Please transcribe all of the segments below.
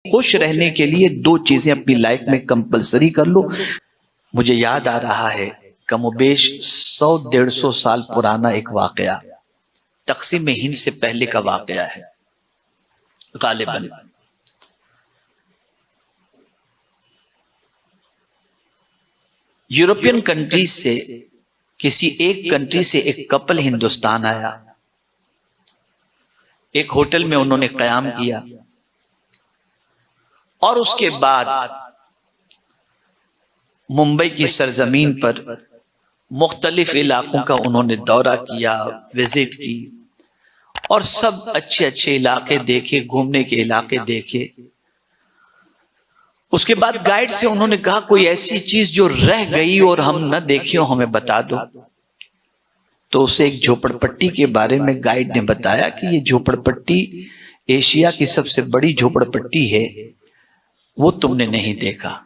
खुश रहने के लिए दो चीजें अपनी लाइफ में कंपलसरी कर लो। मुझे याद आ रहा है कमोबेश 100-150 साल पुराना एक वाकया, तक़सीम हिंद से पहले का वाकया है गालिबन। यूरोपियन कंट्रीज से किसी एक कंट्री से एक कपल हिंदुस्तान आया, एक होटल में उन्होंने क़याम किया और उसके बाद मुंबई की सरजमीन पर मुख्तलिफ इलाकों का उन्होंने दौरा किया, विजिट की और सब अच्छे अच्छे इलाके देखे, घूमने के इलाके देखे। उसके बाद गाइड से उन्होंने कहा कोई ऐसी चीज जो रह गई और हम न देखे हो हमें बता दो। तो उसे एक झोपड़पट्टी के बारे में गाइड ने बताया कि ये झोपड़पट्टी एशिया की सबसे बड़ी झोपड़पट्टी है, वो तुमने नहीं देखा।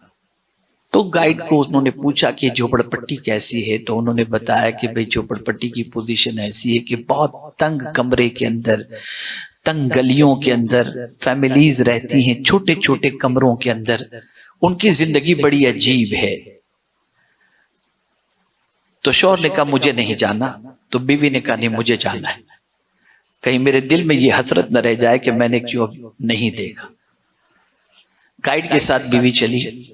तो गाइड को उन्होंने पूछा कि झोपड़पट्टी कैसी है, तो उन्होंने बताया कि भाई झोपड़पट्टी की पोजीशन ऐसी है कि बहुत तंग कमरे के अंदर, तंग गलियों के अंदर फैमिलीज रहती हैं, छोटे छोटे कमरों के अंदर, उनकी जिंदगी बड़ी अजीब है। तो शौहर ने कहा मुझे नहीं जाना, तो बीवी ने कहा नहीं मुझे जाना है, कहीं मेरे दिल में ये हसरत न रह जाए कि मैंने क्यों नहीं देखा। गाइड के साथ बीवी चली।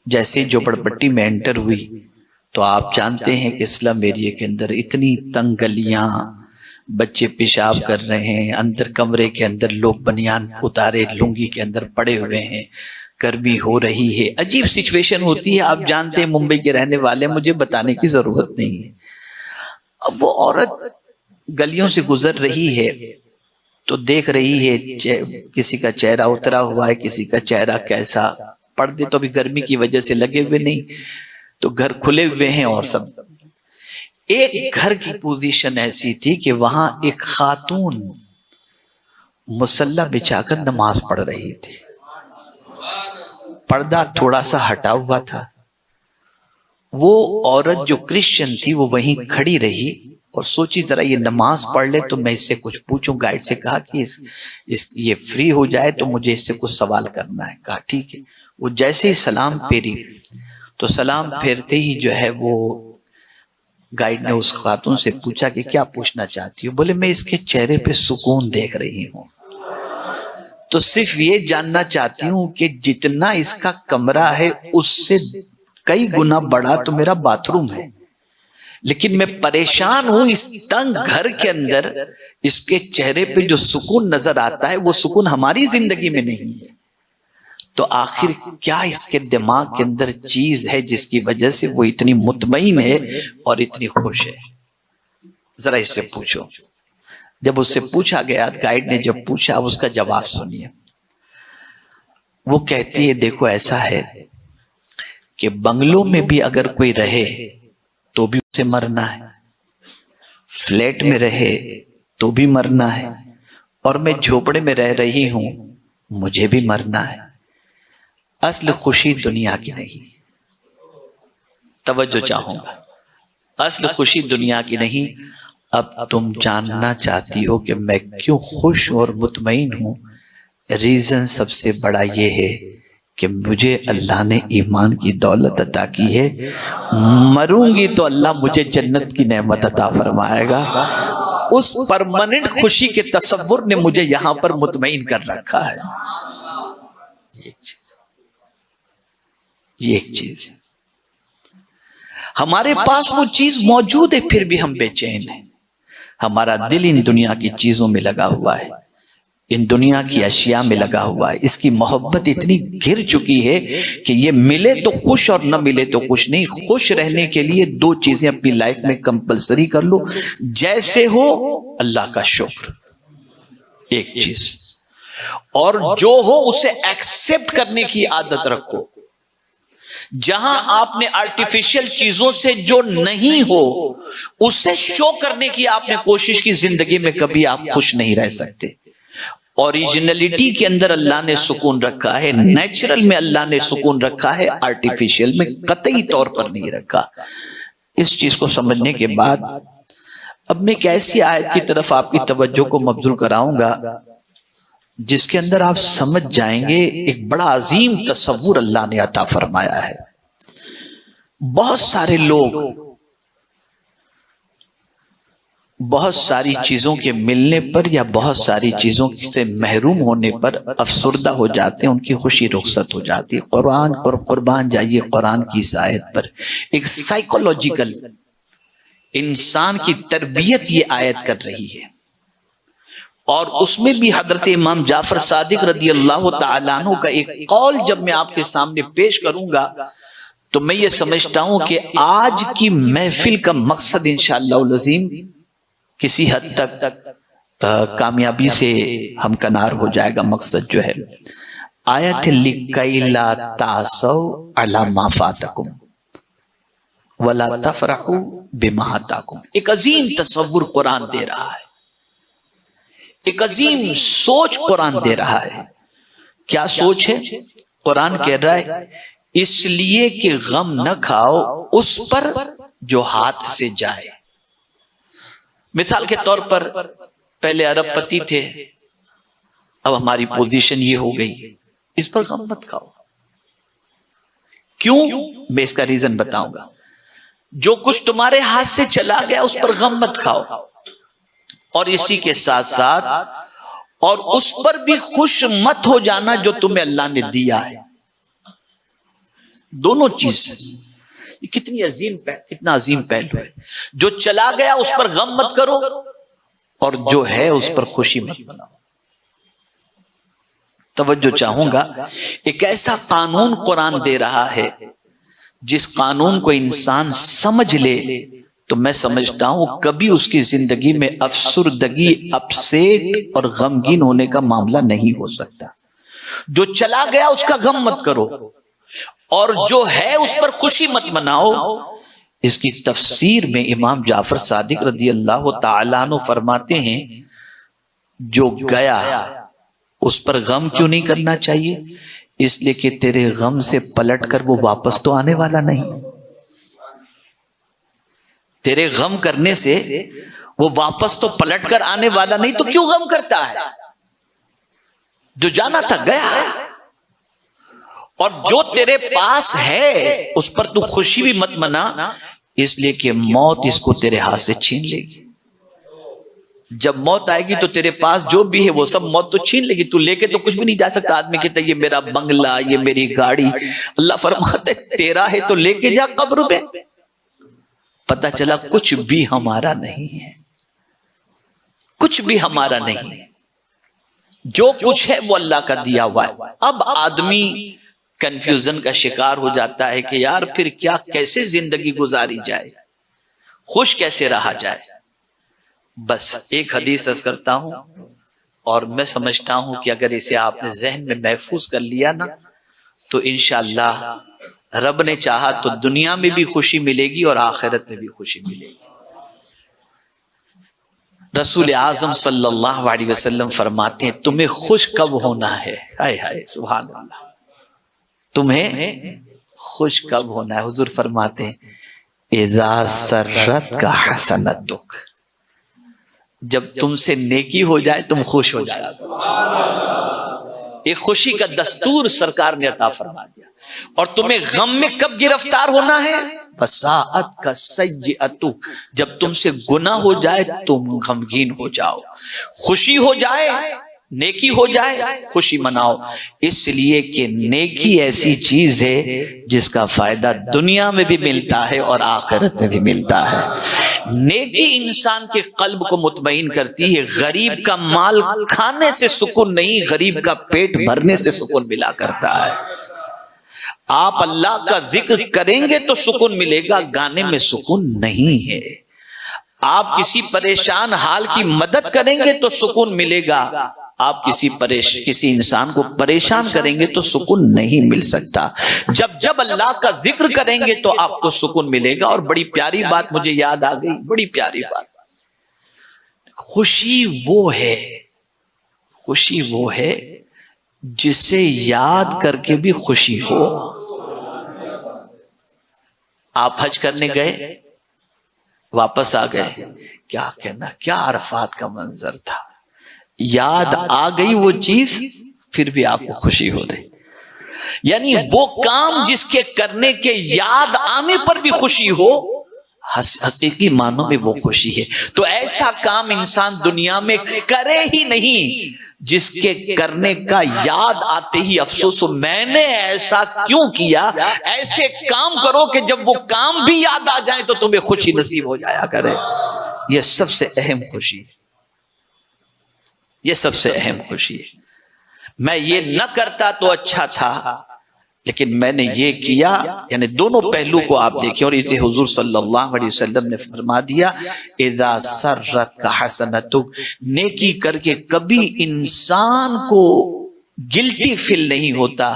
जैसे झोपड़पट्टी में एंटर हुई तो आप जानते हैं कि स्लम एरिया के अंदर इतनी तंग गलियां, बच्चे पेशाब कर रहे हैं, अंदर कमरे के अंदर लोग बनियान उतारे लुंगी के अंदर पड़े हुए हैं, गर्मी हो रही है, अजीब सिचुएशन होती है। आप जानते हैं मुंबई के रहने वाले, मुझे बताने की जरूरत नहीं है। अब वो औरत गलियों से गुजर रही है तो देख रही है किसी का चेहरा उतरा हुआ है, किसी का चेहरा कैसा, पर्दे तो अभी गर्मी की वजह से लगे हुए नहीं, तो घर खुले हुए हैं और सब। एक घर की पोजीशन ऐसी थी कि वहां एक खातून मुसल्ला बिछाकर नमाज पढ़ रही थी, पर्दा थोड़ा सा हटा हुआ था। वो औरत जो क्रिश्चियन थी वो वहीं खड़ी रही और सोची जरा ये नमाज पढ़ ले तो मैं इससे कुछ पूछूं। गाइड से कहा कि ये फ्री हो जाए तो मुझे इससे कुछ सवाल करना है। कहा ठीक है। वो जैसे ही सलाम फेरी तो सलाम फेरते ही जो है वो गाइड ने उस खातून से पूछा कि क्या पूछना चाहती हो। बोले मैं इसके चेहरे पे सुकून देख रही हूं, तो सिर्फ ये जानना चाहती हूं कि जितना इसका कमरा है उससे कई गुना बड़ा तो मेरा बाथरूम है, लेकिन मैं परेशान हूं इस तंग घर के अंदर इसके चेहरे पे जो सुकून नजर आता है वो सुकून हमारी जिंदगी में नहीं है। तो आखिर क्या इसके दिमाग के अंदर चीज है जिसकी वजह से वो इतनी मुतमईन है और इतनी खुश है, जरा इससे पूछो। जब उससे पूछा गया, गाइड ने जब पूछा, अब उसका जवाब सुनिए। वो कहती है देखो ऐसा है कि बंगलों में भी अगर कोई रहे तो भी उसे मरना है, फ्लैट में रहे तो भी मरना है, और मैं झोपड़े में रह रही हूं मुझे भी मरना है। असल खुशी दुनिया की नहीं, तवज्जो चाहूंगा, असल खुशी दुनिया की नहीं। अब तुम जानना चाहती हो कि मैं क्यों खुश और मुतमईन हूं। रीजन सबसे बड़ा ये है कि मुझे अल्लाह ने ईमान की दौलत अता की है, मरूंगी तो अल्लाह मुझे जन्नत की नेमत अता फरमाएगा। उस परमानेंट खुशी के तसव्वुर ने मुझे यहां पर मुतमईन कर रखा है। ये एक चीज है, हमारे पास वो चीज मौजूद है फिर भी हम बेचैन हैं। हमारा दिल इन दुनिया की चीजों में लगा हुआ है, इन दुनिया की अशिया में लगा हुआ है। इसकी मोहब्बत इतनी घिर चुकी है कि ये मिले तो खुश और न मिले तो खुश नहीं। खुश रहने के लिए दो चीजें अपनी लाइफ में कंपलसरी कर लो। जैसे हो अल्लाह का शुक्र, एक चीज, और जो हो उसे एक्सेप्ट करने की आदत रखो। जहां आपने आर्टिफिशियल चीजों से जो नहीं हो उससे शो करने की आपने कोशिश की, जिंदगी में कभी आप खुश नहीं रह सकते। ओरिजिनलिटी के अंदर अल्लाह ने सुकून रखा है, नेचुरल में अल्लाह ने सुकून रखा है, आर्टिफिशियल में कतई तौर पर नहीं रखा। इस चीज को समझने के बाद अब मैं एक ऐसी आयत की तरफ आपकी तवज्जो को मबजूल कराऊंगा जिसके अंदर आप समझ जाएंगे एक बड़ा अजीम तसव्वुर अल्लाह ने अता फरमाया है। बहुत सारे लोग बहुत सारी चीजों के मिलने पर या बहुत सारी चीजों से महरूम होने पर अफसुर्दा हो जाते हैं, उनकी खुशी रुखसत हो जाती है। कुरान और कुर्बान जाइए कुरान की इस आयत पर, एक साइकोलॉजिकल इंसान की तरबियत ये आयत कर रही है। और उसमें भी हजरत इमाम जाफर सादिक रदी अल्लाह तआला अन्हु का एक कौल जब मैं आपके सामने पेश करूंगा तो मैं ये समझता हूं कि आज की महफिल का मकसद इंशाअल्लाह अज़ीम किसी हद तक कामयाबी से हमकनार हो जाएगा। मकसद जो है आयत लिकैला तासौ अला मा फातकुम वला तफरहू बिमा अताकुम, एक अजीम तसव्वुर कुरान दे रहा है, एक अजीम सोच कुरान दे रहा है। क्या सोच है? कुरान कह रहा है इसलिए कि गम न खाओ उस पर जो हाथ से जाए। मिसाल के तौर पर पहले अरबपति थे, अब हमारी पोजीशन ये हो गई, इस पर गम मत खाओ। क्यों? मैं इसका रीजन बताऊंगा। जो कुछ तुम्हारे हाथ से चला गया उस पर गम मत खाओ, और इसी के साथ साथ और उस पर भी खुश मत हो जाना जो तुम्हें अल्लाह ने दिया है। दोनों चीज कितनी अजीम कितना अजीम पहलू है। जो चला गया उस पर गम मत करो, और जो है उस पर खुशी मत बनाओ। तवज्जो चाहूंगा, एक ऐसा कानून कुरान दे रहा है जिस कानून को इंसान समझ ले तो मैं समझता हूं कभी उसकी जिंदगी में अफसुर्दगी, अपसेट और गमगीन होने का मामला नहीं हो सकता। जो चला गया उसका गम मत करो, और जो है उस पर खुशी मत मनाओ। इसकी तफसीर में इमाम जाफर सादिक रदी अल्लाह तआला अन्हु फरमाते हैं जो गया उस पर गम क्यों नहीं करना चाहिए? इसलिए कि तेरे गम से पलट कर वो वापस तो आने वाला नहीं। तेरे गम करने से वो वापस तो पलट कर आने वाला नहीं, तो क्यों गम करता है? जो जाना था गया, और जो तेरे पास है उस पर तू खुशी भी मत मना, इसलिए कि मौत इसको तेरे हाथ से छीन लेगी। जब मौत आएगी तो तेरे पास जो भी है वो सब मौत तो छीन लेगी, तू लेके तो कुछ भी नहीं जा सकता। आदमी कहता है ये मेरा बंगला, ये मेरी गाड़ी, अल्लाह फरमाते तेरा है तो लेके जा कब्र में। पता चला कुछ भी हमारा नहीं है, कुछ भी हमारा नहीं है। जो कुछ है वो अल्लाह का दिया हुआ है। अब आदमी कंफ्यूजन का शिकार हो जाता है कि यार फिर क्या, कैसे जिंदगी गुजारी जाए, खुश कैसे रहा जाए। बस एक हदीस अर्ज करता हूं, और मैं समझता हूं कि अगर इसे आपने जहन में महफूज कर लिया ना तो इंशाअल्लाह रब ने चाहा तो दुनिया में भी खुशी मिलेगी और आखिरत में भी खुशी मिलेगी। रसूल आजम सल्लल्लाहु अलैहि वसल्लम फरमाते हैं तुम्हें खुश कब होना है? हाय हाय सुभान अल्लाह, तुम्हें खुश कब होना है? हुजूर फरमाते हैं इज़ा सर्रत का हसनतुक, जब तुमसे नेकी हो जाए तुम खुश हो जाए। एक खुशी का दस्तूर सरकार ने अता फरमा दिया। और तुम्हें गम में कब गिरफ्तार होना है? फसाअत का सय्यअतु, जब तुमसे गुनाह हो जाए तुम गमगीन हो जाओ। खुशी हो जाए, नेकी हो जाए, खुशी मनाओ। इसलिए कि नेकी ऐसी चीज है जिसका फायदा दुनिया में भी मिलता है और आखिरत में भी मिलता है। नेकी इंसान के कल्ब को मुतमईन करती है। गरीब का माल खाने से सुकून नहीं, गरीब का पेट भरने से सुकून मिला करता है। आप अल्लाह का जिक्र करेंगे तो सुकून मिलेगा, गाने में सुकून नहीं है। आप किसी परेशान हाल की मदद करेंगे तो सुकून मिलेगा, आप किसी इंसान को परेशान करेंगे तो सुकून नहीं मिल सकता। जब जब अल्लाह का जिक्र करेंगे तो आपको सुकून मिलेगा। और बड़ी प्यारी बात मुझे याद आ गई, बड़ी प्यारी बात, खुशी वो है जिसे याद करके भी खुशी हो। आप हज करने गए, वापस आ गए, क्या कहना, क्या अरफात का मंजर था। याद आ गई वो चीज, फिर भी आपको खुशी हो रही। यानी वो काम जिसके करने के याद आने पर भी खुशी हो, हकीकी मानों में वो खुशी है। तो ऐसा काम इंसान दुनिया में करे ही नहीं जिसके करने का याद आते ही अफसोस हो, मैंने ऐसा क्यों किया। ऐसे काम करो कि जब वो काम भी याद आ जाए तो तुम्हें खुशी नसीब हो जाया करे। यह सबसे अहम खुशी है, यह सबसे अहम खुशी है। मैं ये न करता तो अच्छा था, लेकिन मैंने ये किया। यानी दोनों पहलू को आप देखें। और इसे हुजूर सल्लल्लाहु अलैहि वसल्लम ने फरमा दिया, इदा सर्रत का हसनतुक, नेकी करके कभी इंसान को गिल्टी फील नहीं होता।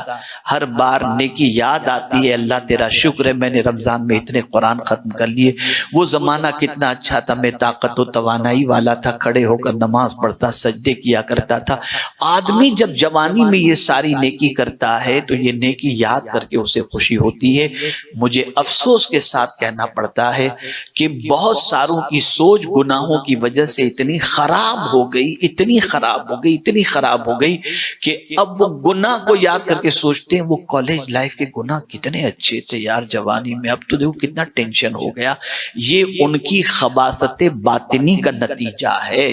हर बार नेकी याद आती है, अल्लाह तेरा शुक्र है मैंने रमजान में इतने कुरान खत्म कर लिए। वो जमाना कितना अच्छा था, मैं ताकत व तवानाई वाला था, खड़े होकर नमाज पढ़ता, सजदे किया करता था। आदमी जब जवानी में ये सारी नेकी करता है तो ये नेकी याद करके उसे खुशी होती है। मुझे अफसोस के साथ कहना पड़ता है कि बहुत सारों की सोच गुनाहों की वजह से इतनी खराब हो गई, इतनी खराब हो गई, इतनी खराब हो गई कि अब वो गुनाह को याद करके सोचते हैं वो कॉलेज लाइफ के गुनाह कितने अच्छे थे यार जवानी में, अब तो देखो कितना टेंशन हो गया। ये उनकी खबासत बातिनी का नतीजा है।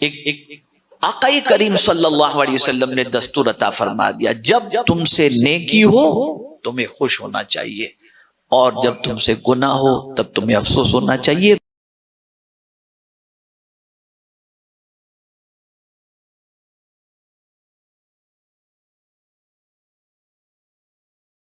एक आक़ाए करीम सल्लल्लाहु अलैहि वसल्लम ने दस्तूर अता फरमा दिया, जब तुमसे नेकी हो तुम्हें खुश होना चाहिए, और जब तुमसे गुनाह हो तब तुम्हें अफसोस होना चाहिए।